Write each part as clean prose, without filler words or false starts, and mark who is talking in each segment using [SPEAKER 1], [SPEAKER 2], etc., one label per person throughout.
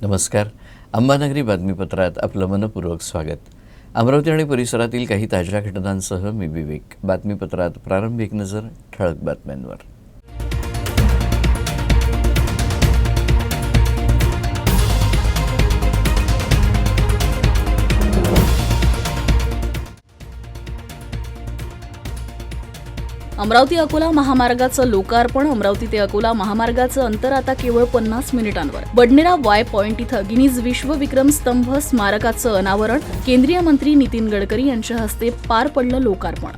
[SPEAKER 1] नमस्कार. अंबानगरी बातमीपत्रात आपलं मनपूर्वक स्वागत. अमरावती आणि परिसरातील काही ताज्या घटनांसह मी विवेक. बातमीपत्रात प्रारंभी एक नजर ठळक बातम्यांवर.
[SPEAKER 2] अमरावती अकोला महामार्गाचं लोकार्पण. अमरावती ते अकोला महामार्गाचं अंतर आता केवळ 50 मिनिटांवर. बडनेरा वाय पॉइंट इथं गिनीज विश्वविक्रम स्तंभ स्मारकाचं अनावरण. केंद्रीय मंत्री नितीन गडकरी यांच्या हस्ते पार पडलं लोकार्पण.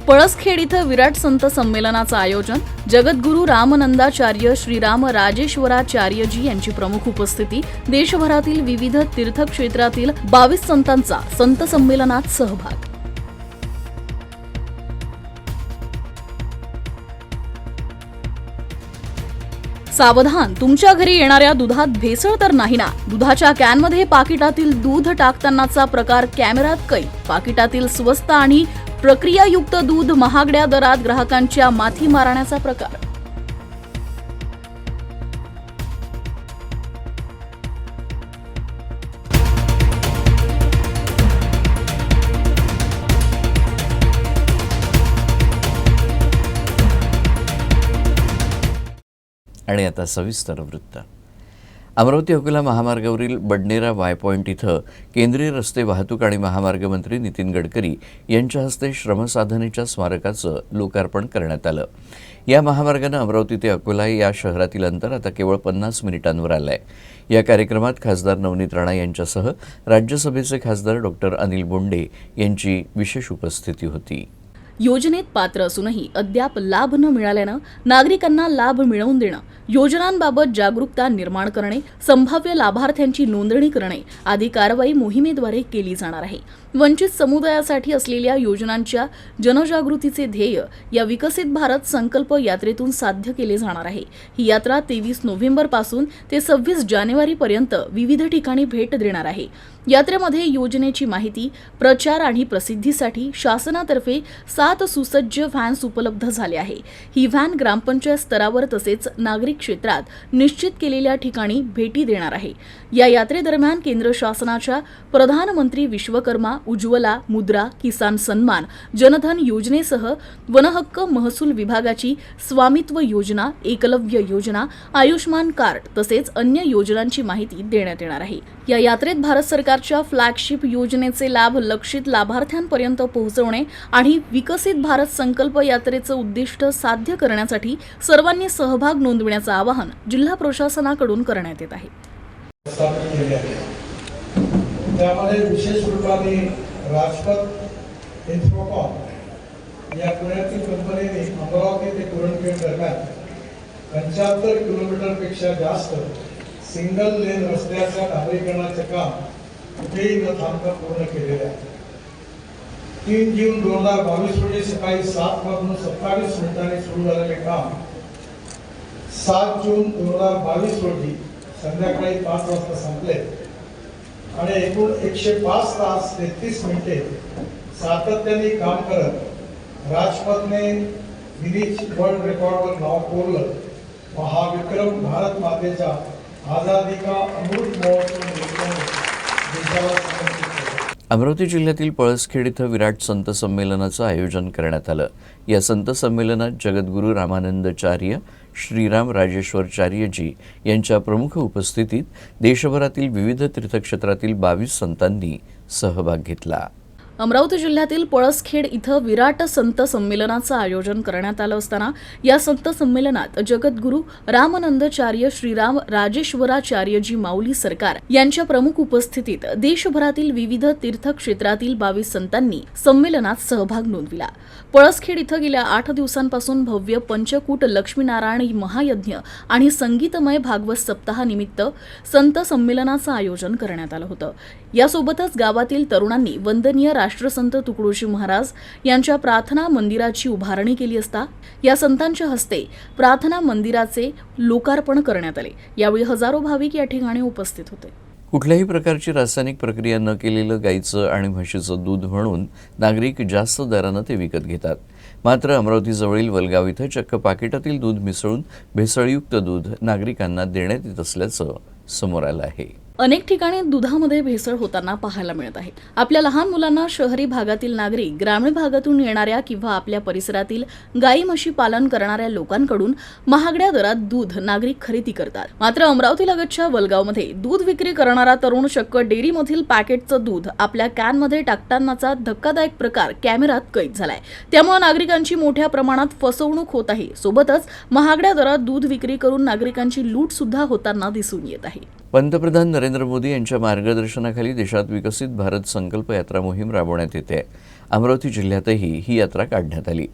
[SPEAKER 2] पळसखेड इथं विराट संत संमेलनाचं आयोजन. जगद्गुरू रामनंदाचार्य श्रीराम राजेश्वराचार्यजी यांची प्रमुख उपस्थिती. देशभरातील विविध तीर्थक्षेत्रातील 22 संतांचा संत संमेलनात सहभाग. सावधान, तुमच्या घरी येणाऱ्या दुधात भेसळ तर नाही ना? दुधाच्या कॅनमध्ये पाकिटातील दूध टाकतानाचा प्रकार कॅमेऱ्यात कैद. पाकिटातील स्वस्त आणि प्रक्रियायुक्त दूध महागड्या दरात ग्राहकांच्या माथी मारण्याचा प्रकार.
[SPEAKER 1] आणि आता सविस्तर वृत्त. अमरावती अकोला महामार्गावरील बडनेरा वाय पॉइंट इथं केंद्रीय रस्ते वाहतूक आणि महामार्ग मंत्री नितीन गडकरी यांच्या हस्ते श्रमसाधनेच्या स्मारकाचं लोकार्पण करण्यात आलं. या महामार्गानं अमरावती ते अकोला या शहरातील अंतर आता केवळ 50 मिनिटांवर आलं आहे. या कार्यक्रमात खासदार नवनीत राणा यांच्यासह राज्यसभेचे खासदार डॉक्टर अनिल बोंडे यांची विशेष उपस्थिती होती.
[SPEAKER 2] योजनेत पात्र असूनही अद्याप लाभ न मिळाल्यानं नागरिकांना लाभ मिळवून देणं, योजनांबाबत जागरूकता निर्माण करणे, संभाव्य लाभार्थ्यांची नोंदणी करणे आदी कारवाई मोहिमेद्वारे केली जाणार आहे. वंचित समुदायासाठी असलेल्या योजनांच्या जनजागृतीचे ध्येय या विकसित भारत संकल्प यात्रेतून साध्य केले जाणार आहे. ही यात्रा 23 नोव्हेंबरपासून ते 26 जानेवारीपर्यंत विविध ठिकाणी भेट देणार आहे. यात्रेमध्ये योजनेची माहिती, प्रचार आणि प्रसिद्धीसाठी शासनातर्फे 7 सुसज्ज व्हॅन्स उपलब्ध झाले आहे. ही व्हॅन ग्रामपंचायत स्तरावर तसेच नागरिक क्षेत्रात निश्चित केलेल्या ठिकाणी भेटी देणार आहे. या यात्रेदरम्यान केंद्र शासनाच्या प्रधानमंत्री विश्वकर्मा, उज्ज्वला, मुद्रा, किसान सन्मान, जनधन योजनेसह वनहक्क महसूल विभागाची स्वामित्व योजना, एकलव्य योजना, आयुष्मान कार्ड तसेच अन्य योजनांची माहिती देण्यात येणार आहे. या यात्रेत भारत सरकारच्या फ्लॅगशिप योजनेचे लाभ लक्षित लाभार्थ्यांपर्यंत पोहोचवणे आणि विकसित भारत संकल्प यात्रेचं उद्दिष्ट साध्य करण्यासाठी सर्वांनी सहभाग नोंदविण्याचं आवाहन जिल्हा प्रशासनाकडून करण्यात येत आहे.
[SPEAKER 3] त्यामध्ये विशेष रूपाने राजपथ इन्फोकॉम या पुण्यातील कंपनीने अमरावती ते कुरणखेड दरम्यान 75 किलोमीटरपेक्षा जास्त सिंगल लेन रस्त्याच्या डांबरीकरणाचे काम कुठेही न थांबता पूर्ण केलेले आहे. 3 जून 2022 रोजी सकाळी 7 वाजून 27 मिनिटांनी सुरू झालेले काम 7 जून 2022 रोजी संध्याकाळी 5 वाजता संपले आणि एकूण 105 तास 33 मिनिटे सातत्याने काम करत राजपथने गिनीज वर्ल्ड रेकॉर्डवर नाव कोरलं. महाविक्रम भारत मातेच्या आझादी का अमृत महोत्सव देशाला समर्पित केला.
[SPEAKER 1] अमरावती जिल्ह्यातील पळसखेड इथं विराट संत संमेलनाचं आयोजन करण्यात आलं. या संत संमेलनात जगद्गुरू रामानंदाचार्य श्रीराम राजेश्वराचार्यजी यांच्या प्रमुख उपस्थितीत देशभरातील विविध तीर्थक्षेत्रातील 22 संतांनी सहभाग घेतला.
[SPEAKER 2] अमरावती जिल्ह्यातील पळसखेड इथं विराट संत संमेलनाचं आयोजन करण्यात आलं असताना या संत संमेलनात जगद्गुरू रामनंदाचार्य श्रीराम राजेश्वराचार्यजी माऊली सरकार यांच्या प्रमुख उपस्थितीत देशभरातील विविध तीर्थक्षेत्रातील 22 संतांनी संमेलनात सहभाग नोंदविला. पळसखेड इथं गेल्या 8 दिवसांपासून भव्य पंचकूट लक्ष्मीनारायण महायज्ञ आणि संगीतमय भागवत सप्ताहानिमित्त संत संमेलनाचं आयोजन करण्यात आलं होतं. यासोबतच गावातील तरुणांनी वंदनीय राष्ट्रसंत तुकडोजी महाराज यांच्या प्रार्थना मंदिराची उभारणी केली असता या संतांच्या हस्ते प्रार्थना मंदिराचे लोकार्पण करण्यात आले. यावेळी हजारो भाविक या ठिकाणी उपस्थित होते.
[SPEAKER 1] कुठल्याही प्रकारची रासायनिक प्रक्रिया न केलेलं गाईचं आणि म्हशीचं दूध म्हणून नागरिक जास्त दरानं ते विकत घेतात. मात्र अमरावतीजवळील वलगाव इथं चक्क पाकिटातील दूध मिसळून भेसळयुक्त दूध नागरिकांना देण्यात येत असल्याचं समोर आलं आहे.
[SPEAKER 2] अनेक ठिकाणी दुधामध्ये भेसळ होताना पाहायला मिळत आहे. आपल्या लहान मुलांना शहरी भागातील नागरिक ग्रामीण भागातून येणाऱ्या किंवा आपल्या परिसरातील गाई म्हशी पालन करणाऱ्या लोकांकडून महागड्या दरात दूध नागरिक खरेदी करतात. मात्र अमरावतीलगतच्या वलगावमध्ये दूध विक्री करणारा तरुण चक्क डेअरीमधील पॅकेटचं दूध आपल्या कॅनमध्ये टाकतानाचा धक्कादायक प्रकार कॅमेऱ्यात कैद झालाय. त्यामुळे नागरिकांची मोठ्या प्रमाणात फसवणूक होत आहे. सोबतच महागड्या दरात दूध विक्री करून नागरिकांची लूट सुद्धा होताना दिसून येत आहे.
[SPEAKER 1] पंतप्रधान नरेंद्र मोदी यांच्या मार्गदर्शनाखाली देशात विकसित भारत संकल्प यात्रा मोहीम राबवण्यात येते. अमरावती जिल्ह्यातही ही यात्रा काढण्यात आली.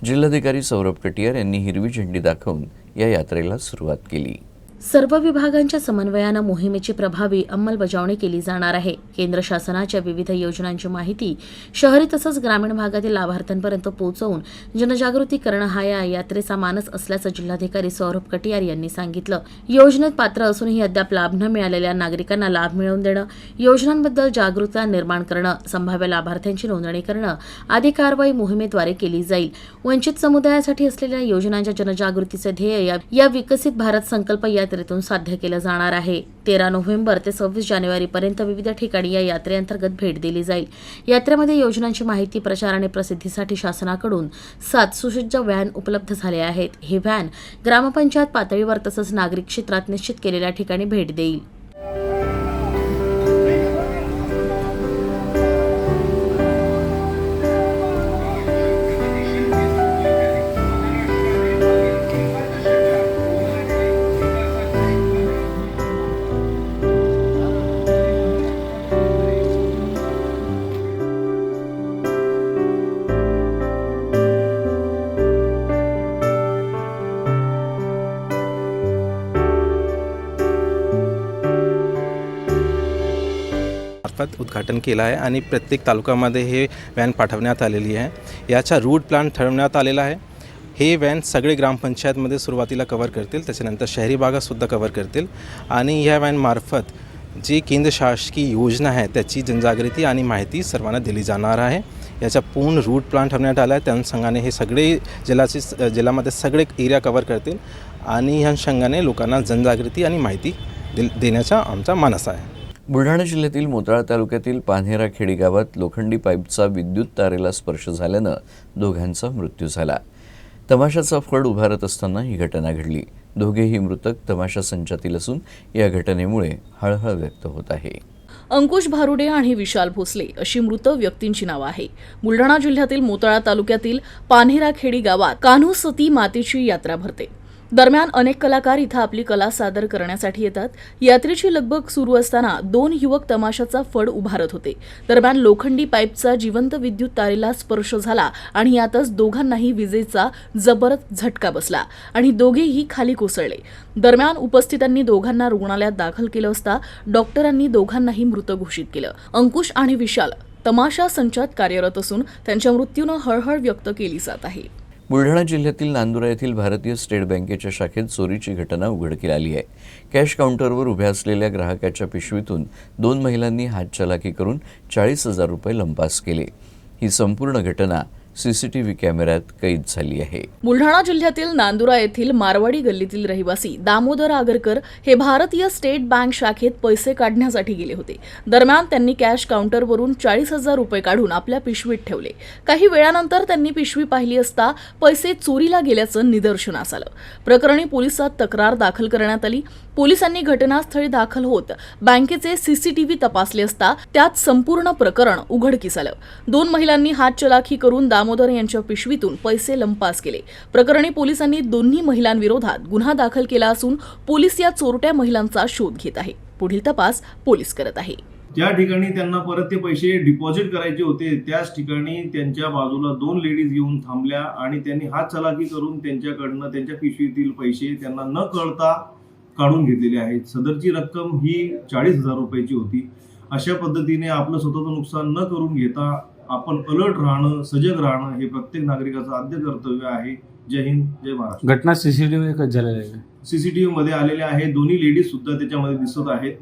[SPEAKER 1] जिल्हाधिकारी सौरभ कटियार यांनी हिरवी झेंडी दाखवून या यात्रेला सुरुवात केली.
[SPEAKER 4] सर्व विभागांच्या समन्वयानं मोहिमेची प्रभावी अंमलबजावणी केली जाणार आहे. केंद्र शासनाच्या विविध योजनांची माहिती शहरी तसंच ग्रामीण भागातील लाभार्थ्यांपर्यंत पोहोचवून जनजागृती करणं हा या यात्रेचा मानस असल्याचं जिल्हाधिकारी सौरभ कटियार यांनी सांगितलं. योजनेत पात्र असूनही अद्याप लाभ न मिळालेल्या नागरिकांना लाभ मिळवून देणं, योजनांबद्दल जागरूकता निर्माण करणं, संभाव्य लाभार्थ्यांची नोंदणी करणं आदी कारवाई मोहिमेद्वारे केली जाईल. वंचित समुदायासाठी असलेल्या योजनांच्या जनजागृतीचे ध्येय या विकसित भारत संकल्प यात्रेतून साध्य केलं जाणार आहे. 13 नोव्हेंबर ते 26 जानेवारीपर्यंत विविध ठिकाणी या यात्रेअंतर्गत भेट दिली जाईल. यात्रेमध्ये योजनांची माहिती, प्रचार आणि प्रसिद्धीसाठी शासनाकडून 7 सुसज्ज व्हॅन उपलब्ध झाले आहेत. ही व्हॅन ग्रामपंचायत पातळीवर तसंच नागरिक क्षेत्रात निश्चित केलेल्या ठिकाणी भेट देईल.
[SPEAKER 5] उद्घाटन केलं आहे आणि प्रत्येक तालुक्यामध्ये हे व्हॅन पाठवण्यात आलेली आहे. याचा रूट प्लॅन ठरवण्यात आलेला आहे. हे व्हॅन सगळे ग्रामपंचायतमध्ये सुरुवातीला कव्हर करतील, त्याच्यानंतर शहरी भागातसुद्धा कव्हर करतील आणि ह्या व्हॅनमार्फत जी केंद्र शासकीय योजना आहे त्याची जनजागृती आणि माहिती सर्वांना दिली जाणार आहे. याचा पूर्ण रूट प्लॅन ठरवण्यात आला आहे. त्या अनुषंगाने हे सगळे जिल्ह्यामध्ये सगळे एरिया कव्हर करतील आणि ह्या अनुषंगाने लोकांना जनजागृती आणि माहिती देण्याचा आमचा मानस आहे.
[SPEAKER 1] बुलढाणा जिल्ह्यातील मोताळा तालुक्यातील पान्हेरा खेडी गावात लोखंडी पाईपचा विद्युत तारेला स्पर्श झाल्यानं दोघांचा मृत्यू झाला. तमाशाचा फड उभारत असताना ही घटना घडली. दोघेही मृतक तमाशा संचातील असून या घटनेमुळे हळहळ व्यक्त होत आहे.
[SPEAKER 2] अंकुश भारुडे आणि विशाल भोसले अशी मृत व्यक्तींची नावं आहे. बुलढाणा जिल्ह्यातील मोताळा तालुक्यातील पान्हेरा खेडी गावात कान्हू सती मातेची यात्रा भरते. दरम्यान अनेक कलाकार इथं आपली कला सादर करण्यासाठी येतात. यात्रेची लगबग सुरू असताना 2 युवक तमाशाचा फड उभारत होते. दरम्यान लोखंडी पाईपचा जिवंत विद्युत तारेला स्पर्श झाला आणि यातच दोघांनाही विजेचा जबरदस्त झटका बसला आणि दोघेही खाली कोसळले. दरम्यान उपस्थितांनी दोघांना रुग्णालयात दाखल केलं असता डॉक्टरांनी दोघांनाही मृत घोषित केलं. अंकुश आणि विशाल तमाशा संचात कार्यरत असून त्यांच्या मृत्यूनं हळहळ व्यक्त केली जात आहे.
[SPEAKER 1] बुलढाणा जिल्ह्यातील नांदुरा येथील भारतीय स्टेट बँकेच्या शाखेत चोरीची घटना उघडकीला आली आहे. कॅश काउंटरवर उभ्या असलेल्या ग्राहकाच्या पिशवीतून 2 महिलांनी हातचलाकी करून 40,000 रुपये लंपास केले. ही संपूर्ण घटना सीसीटीव्ही कॅमेऱ्यात कैद झाली आहे.
[SPEAKER 2] बुलढाणा जिल्ह्यातील नांदुरा येथील मारवाडी गल्लीतील रहिवासी दामोदर आगरकर हे भारतीय स्टेट बँक शाखेत पैसे काढण्यासाठी गेले होते. दरम्यान त्यांनी कॅश काउंटरवरून 40,000 रुपये काढून आपल्या पिशवीत ठेवले. काही वेळानंतर त्यांनी पिशवी पाहिली असता पैसे चोरीला गेल्याचं निदर्शनास आलं. प्रकरणी पोलिसात तक्रार दाखल करण्यात आली. पोलिसांनी घटनास्थळी दाखल होत बँकेचे सीसीटीव्ही तपासले असता त्यात संपूर्ण प्रकरण उघडकीस आलं. 2 महिलांनी हातचलाखी करून दामोदर यांच्या पिशवीतून पैसे लंपास केले. प्रकरणी पोलिसांनी दोन्ही महिलांविरोधात गुन्हा दाखल केला असून पोलीस या चोरट्या महिलांचा शोध घेत आहे. पुढील तपास पोलीस करत आहे.
[SPEAKER 6] ज्या ठिकाणी त्यांना परत ते पैसे डिपॉझिट करायचे होते त्याच ठिकाणी त्यांच्या बाजूला 2 लेडीज येऊन थांबल्या आणि त्यांनी हातचलाखी करून त्यांच्याकडनं त्यांच्या पिशवीतील पैसे त्यांना न कळता काढून घेतलेले आहेत. सदरची रक्कम ही 40,000 रुपयाची होती. अशा पद्धतीने आपलं स्वतःचं नुकसान न करून घेता आपण अलर्ट राहणं, सजग राहणं हे प्रत्येक नागरिकाचं आद्य कर्तव्य आहे. जय हिंद, जय महाराष्ट्र.
[SPEAKER 7] घटना सीसीटीव्ही झालेली आहे.
[SPEAKER 6] सीसीटीव्ही मध्ये आलेले आहे. दोन्ही लेडीज सुद्धा त्याच्यामध्ये दिसत आहेत.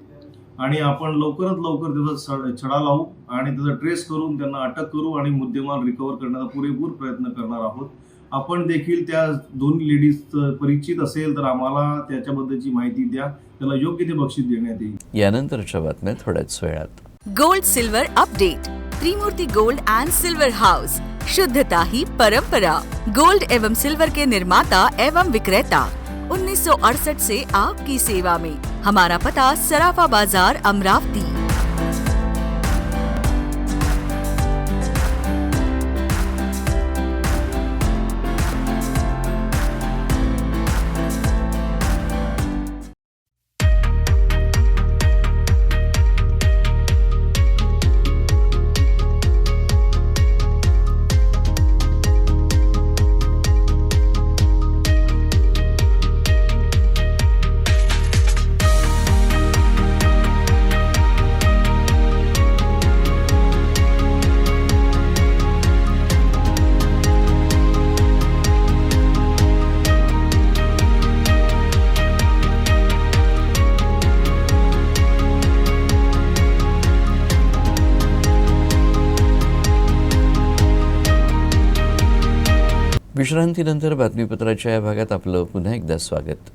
[SPEAKER 6] आणि आपण लवकरात लवकर त्याचा छडा लावू आणि त्याचा ट्रेस करून त्यांना अटक करू आणि मुद्देमाल रिकव्हर करण्याचा पुरेपूर प्रयत्न करणार आहोत. आपण देखील त्या दोन्ही लेडीज परिचित असेल तर आम्हाला त्याच्याबद्दलची माहिती द्या, त्याला योग्य ते बक्षीस देण्यात येईल.
[SPEAKER 1] यानंतरच्या बातम्या थोड्याच वेळात.
[SPEAKER 7] Gold silver update. Trimurti gold and silver house, शुद्धता ही परंपरा. गोल्ड एवं सिल्वर के निर्माता एवं विक्रेता 1968 से आपकी सेवा में. हमारा पता सराफा बाजार, अमरावती.
[SPEAKER 1] विश्रांतीनंतर बातमीपत्राच्या या भागात आपलं पुन्हा एकदा स्वागत.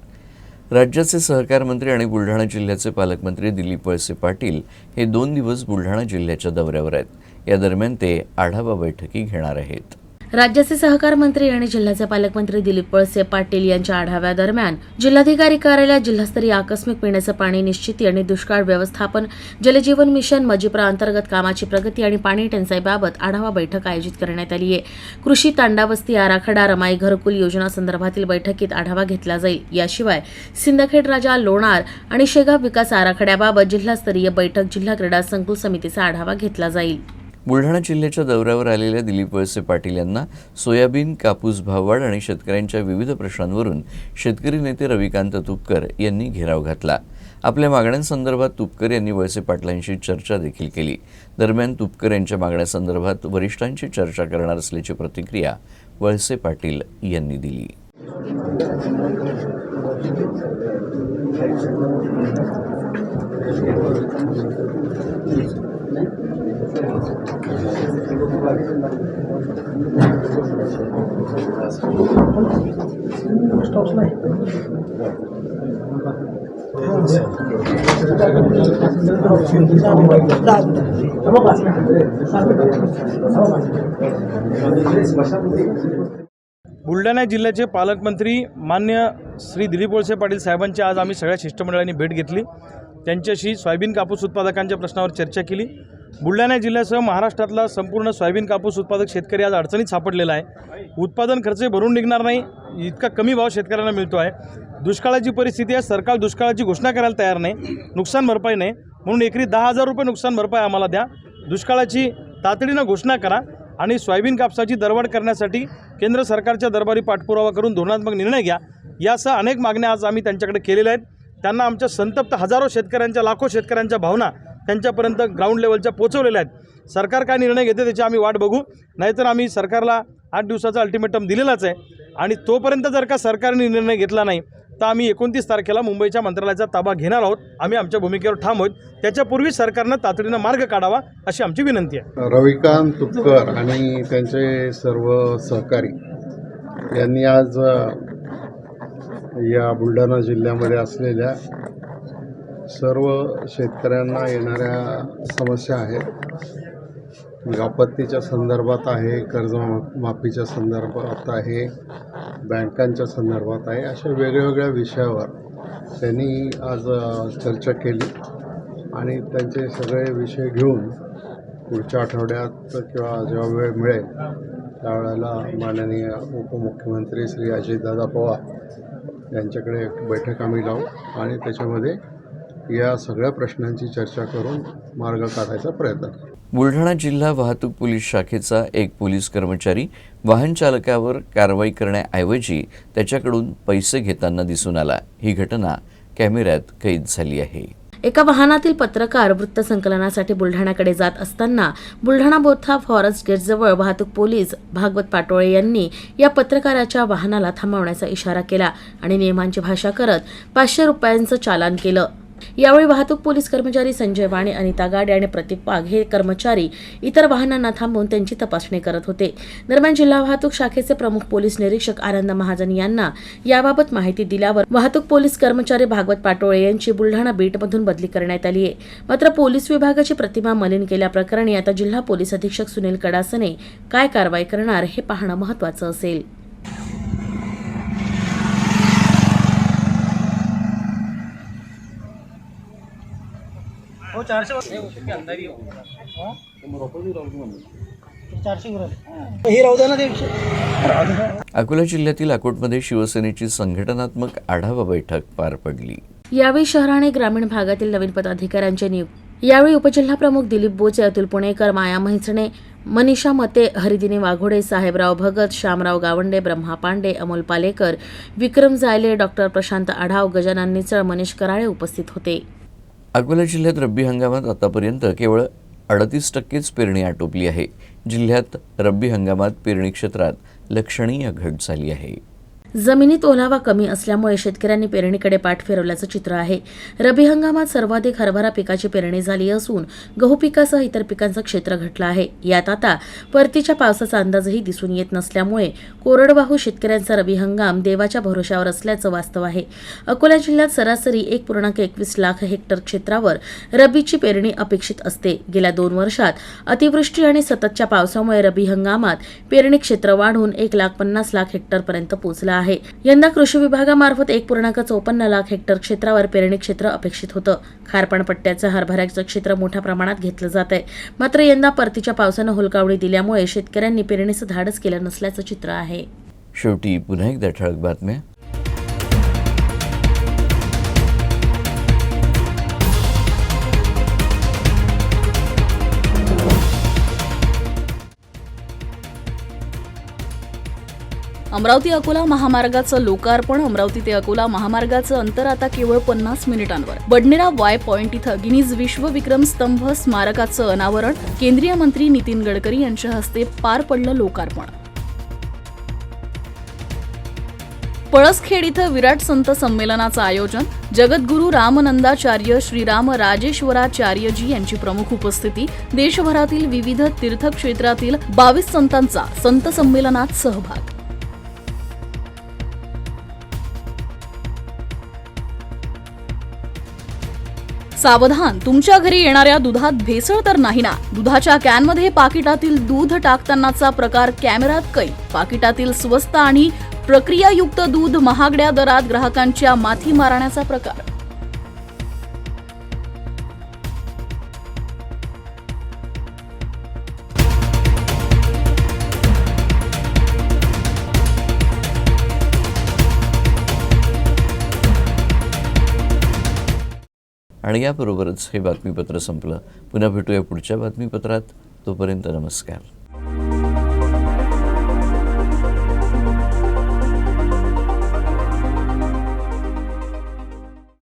[SPEAKER 1] राज्याचे सहकार मंत्री आणि बुलढाणा जिल्ह्याचे पालकमंत्री दिलीप वळसे पाटील हे 2 दिवस बुलढाणा जिल्ह्याच्या दौऱ्यावर आहेत. या दरम्यान ते आढावा बैठकी घेणार आहेत.
[SPEAKER 4] राज्याचे सहकार मंत्री आणि जिल्ह्याचे पालकमंत्री दिलीप वळसे पाटील यांच्या आढाव्यादरम्यान जिल्हाधिकारी कार्यालयात जिल्हास्तरीय आकस्मिक पिण्याचं पाणी निश्चिती आणि दुष्काळ व्यवस्थापन, जलजीवन मिशन मजिप्रा अंतर्गत कामाची प्रगती आणि पाणी टंचाईबाबत आढावा बैठक आयोजित करण्यात आली आहे. कृषी तांडावस्ती आराखडा, रमाई घरकुल योजना संदर्भातील बैठकीत आढावा घेतला जाईल. याशिवाय सिंदखेड राजा, लोणार आणि शेगाव विकास आराखड्याबाबत जिल्हास्तरीय बैठक, जिल्हा क्रीडा संकुल समितीचा आढावा घेतला जाईल.
[SPEAKER 1] बुलढाणा जिल्ह्याच्या दौऱ्यावर आलेल्या दिलीप वळसे पाटील यांना सोयाबीन, कापूस भाववाढ आणि शेतकऱ्यांच्या विविध प्रश्नांवरून शेतकरी नेते रविकांत तुपकर यांनी घेराव घातला. आपल्या मागण्यांसंदर्भात तुपकर यांनी वळसे पाटलांशी चर्चा देखील केली. दरम्यान तुपकर यांच्या मागण्यासंदर्भात वरिष्ठांची चर्चा करणार असल्याची प्रतिक्रिया वळसे पाटील यांनी दिली.
[SPEAKER 8] बुलढाणा जिल्ह्याचे पालकमंत्री मान्य श्री दिलीप वळसे पाटील साहेबांची आज आम्ही सगळ्या शिष्टमंडळांनी भेट घेतली. त्यांच्याशी सोयाबीन कापूस उत्पादकांच्या प्रश्नावर चर्चा केली. बुलढाणा जिल्ह्यासह महाराष्ट्रातला संपूर्ण सोयाबीन कापूस उत्पादक शेतकरी आज अडचणीत सापडलेला आहे. उत्पादन खर्च भरून निघणार नाही इतका कमी भाव शेतकऱ्यांना मिळतो आहे. दुष्काळाची परिस्थिती आहे. सरकार दुष्काळाची घोषणा करायला तयार नाही, नुकसान भरपाई नाही, म्हणून एकरी 10,000 रुपये नुकसान भरपाई आम्हाला द्या. दुष्काळाची तातडीनं घोषणा करा आणि सोयाबीन कापसाची दरवाढ करण्यासाठी केंद्र सरकारच्या दरबारी पाठपुरावा करून धोरणात्मक निर्णय घ्या. यासह अनेक मागण्या आज आम्ही त्यांच्याकडे केलेल्या आहेत. त्यांना आमच्या संतप्त हजारो शेतकऱ्यांच्या, लाखो शेतकऱ्यांच्या भावना त्यांच्यापर्यंत ग्राउंड लेवलच्या पोहोचवलेल्या आहेत. सरकार काय निर्णय घेते त्याची आम्ही वाट बघू, नाहीतर आम्ही सरकारला 8 दिवसाचा अल्टिमेटम दिलेलाच आहे. आणि तोपर्यंत जर का सरकारने निर्णय घेतला नाही तर आम्ही 29 तारखेला मुंबईच्या मंत्रालयाचा ताबा घेणार आहोत. आम्ही आमच्या भूमिकेवर ठाम आहोत. त्याच्यापूर्वी सरकारनं तातडीनं मार्ग काढावा अशी आमची विनंती आहे.
[SPEAKER 9] रविकांत तुपकर आणि त्यांचे सर्व सहकारी यांनी आज या बुलढाणा जिल्ह्यामध्ये असलेल्या सर्व शेतकऱ्यांना येणाऱ्या समस्या आहेत, आपत्तीच्या संदर्भात आहे, कर्जमाफीच्या संदर्भात आहे, बँकांच्या संदर्भात आहे, अशा वेगवेगळ्या विषयावर त्यांनी आज चर्चा केली आणि त्यांचे सगळे विषय घेऊन पुढच्या आठवड्यात किंवा जेव्हा वेळ मिळेल त्यावेळेला माननीय उपमुख्यमंत्री श्री अजितदादा पवार यांच्याकडे एक बैठक आम्ही लावू आणि त्याच्यामध्ये या सगळ्या प्रश्नांची चर्चा करून मार्ग काढायचा प्रयत्न करू.
[SPEAKER 1] बुलढाणा जिल्हा वाहतूक पोलीस शाखेचा एक पोलीस कर्मचारी वाहन चालकावर कारवाई करण्याऐवजी त्याच्याकडून पैसे घेताना दिसून आला. ही घटना कॅमेऱ्यात कैद झाली आहे.
[SPEAKER 4] एका वाहनातील पत्रकार वृत्तसंकलनासाठी बुलढाण्याकडे जात असताना बुलढाणा बोथा फॉरेस्ट गेटजवळ वाहतूक पोलीस भागवत पाटोळे यांनी या पत्रकाराच्या वाहनाला थांबवण्याचा इशारा केला आणि नियमांची भाषा करत 500 रुपयांचं चालान केलं. यावेळी वाहतूक पोलीस कर्मचारी संजय वाणे, अनिता गाडे आणि प्रतीक वाघ हे कर्मचारी इतर वाहनांना थांबवून त्यांची तपासणी करत होते. दरम्यान जिल्हा वाहतूक शाखेचे प्रमुख पोलीस निरीक्षक आनंद महाजन यांना याबाबत माहिती दिल्यावर वाहतूक पोलीस कर्मचारी भागवत पाटोळे यांची बुलढाणा बीटमधून बदली करण्यात आली आहे. मात्र पोलीस विभागाची प्रतिमा मलिन केल्याप्रकरणी आता जिल्हा पोलीस अधीक्षक सुनील कडासने काय कारवाई करणार हे पाहणं महत्त्वाचं असेल.
[SPEAKER 1] अकोला जिल्ह्यातील अकोटमध्ये शिवसेनेची संघटनात्मक आढावा बैठक पार पडली.
[SPEAKER 4] यावेळी शहर आणि ग्रामीण भागातील नवीन पदाधिकाऱ्यांचे नियुक्ती. यावेळी उपजिल्हाप्रमुख दिलीप बोचे, अतुल पुणेकर, माया म्हैसणे, मनीषा मते, हरिदिनी वाघोडे, साहेबराव भगत, श्यामराव गावंडे, ब्रह्मा पांडे, अमोल पालेकर, विक्रम जायले, डॉक्टर प्रशांत आढाव, गजानन निचळ, मनीष कराळे उपस्थित होते.
[SPEAKER 1] अकोला जिल्ह्यात रब्बी हंगामात आतापर्यंत केवळ 38%च पेरणी आटोपली आहे. जिल्ह्यात रब्बी हंगामात पेरणी क्षेत्रात लक्षणीय घट झाली आहे.
[SPEAKER 4] जमिनीत ओलावा कमी असल्यामुळे शेतकऱ्यांनी पेरणीकडे पाठ फिरवल्याचं चित्र आहे. रब्बी हंगामात सर्वाधिक हरभरा पिकाची पेरणी झाली असून गहू पिकासह इतर पिकांचं क्षेत्र घटलं आहे. यात आता परतीच्या पावसाचा अंदाजही दिसून येत नसल्यामुळे कोरडवाहू शेतकऱ्यांचा रब्बी हंगाम देवाच्या भरोश्यावर असल्याचं वास्तव आहे. अकोला जिल्ह्यात सरासरी 1.21 लाख हेक्टर क्षेत्रावर रब्बीची पेरणी अपेक्षित असते. गेल्या 2 वर्षात अतिवृष्टी आणि सततच्या पावसामुळे रब्बी हंगामात पेरणी क्षेत्र वाढून 1,50,00,000 हेक्टरपर्यंत पोहोचलं आहे. यंदा कृषी विभागामार्फत 1.54 लाख हेक्टर क्षेत्रावर पेरणी क्षेत्र अपेक्षित होतं. खारपण पट्ट्याचं हरभऱ्याचं क्षेत्र मोठ्या प्रमाणात घेतलं जात आहे. मात्र यंदा परतीच्या पावसानं हुलकावणी दिल्यामुळे शेतकऱ्यांनी पेरणीचं धाडस केलं नसल्याचं चित्र आहे.
[SPEAKER 1] शेवटी पुन्हा एकदा ठळक बातम्या.
[SPEAKER 2] अमरावती अकोला महामार्गाचं लोकार्पण. अमरावती ते अकोला महामार्गाचं अंतर आता केवळ 50 मिनिटांवर. बडनेरा वाय पॉइंट इथं गिनीज विश्वविक्रम स्तंभ स्मारकाचं अनावरण. केंद्रीय मंत्री नितीन गडकरी यांच्या हस्ते पार पडलं लोकार्पण. पळसखेड इथं विराट संत संमेलनाचं आयोजन. जगद्गुरू रामनंदाचार्य श्रीराम राजेश्वराचार्यजी यांची प्रमुख उपस्थिती. देशभरातील विविध तीर्थक्षेत्रातील 22 संतांचा संत संमेलनात सहभाग. सावधान, तुमच्या घरी येणाऱ्या दुधात भेसळ तर नाही ना. दुधाच्या कॅनमध्ये पाकिटातील दूध टाकतानाचा प्रकार कॅमेऱ्यात कैद. पाकिटातील स्वस्त आणि प्रक्रियायुक्त दूध महागड्या दरात ग्राहकांच्या माथी मारण्याचा प्रकार.
[SPEAKER 1] आणि याबरोबरच हे बातमीपत्र संपलं. पुन्हा भेटूया पुढच्या बातमीपत्रात. तोपर्यंत नमस्कार.